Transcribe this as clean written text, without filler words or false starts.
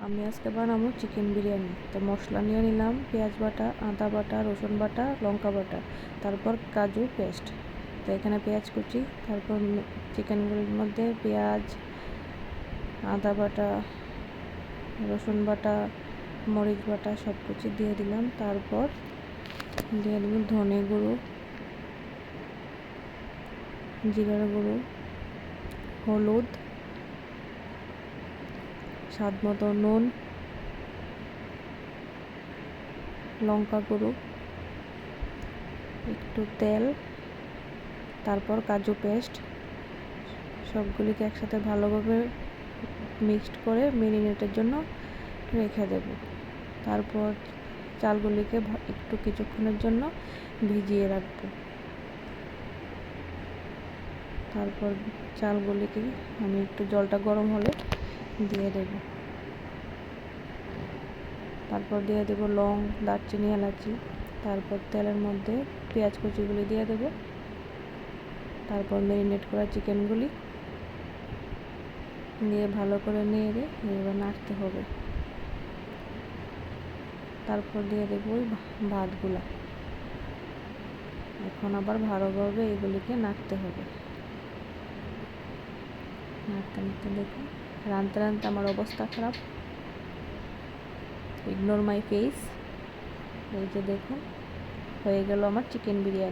আমি আজকে বানাবো চিকেন বিরিয়ানি। তো মশলা নিয়ে নিলাম পেঁয়াজ বাটা, আদা বাটা, রসুন বাটা, লঙ্কা বাটা, তারপর কাজু পেস্ট। তো এখানে পেঁয়াজ কুচি, তারপর চিকেনগুলোর মধ্যে পেঁয়াজ, আদা বাটা, রসুন বাটা, মরিচ বাটা সব কিছু দিয়ে দিলাম। তারপর দিয়ে দেবো ধনে গুঁড়ো, জিরার গুঁড়ো, হলুদ, স্বাদ মতো নুন, লঙ্কা গুঁড়ো, একটু তেল, তারপর কাজু পেস্ট সবগুলিকে একসাথে ভালোভাবে মিক্সড করে মেরিনেটের জন্য রেখে দেব। তারপর চালগুলিকে একটু কিছুক্ষণের জন্য ভিজিয়ে রাখব। তারপর চালগুলিকে আমি একটু জলটা গরম হলে দিয়ে দেব। তারপর দিয়ে দেব লং, দারচিনি, এলাচি। তারপর তেলের মধ্যে পেঁয়াজ কুচিগুলি দিয়ে দেব। তারপর ম্যারিনেট করা চিকেনগুলি দিয়ে ভালো করে নেড়ে এবার নাড়তে হবে। তারপর দিয়ে দেব ওই ভাতগুলা। এখন আবার ভালোভাবে এগুলিকে নাড়তে হবে। নাড়তে নাড়তে দেখুন রাঁধতে রাঁধতে আমার অবস্থা খারাপ। Ignore my face. এই যে দেখুন হয়ে গেল আমার চিকেন বিরিয়ানি।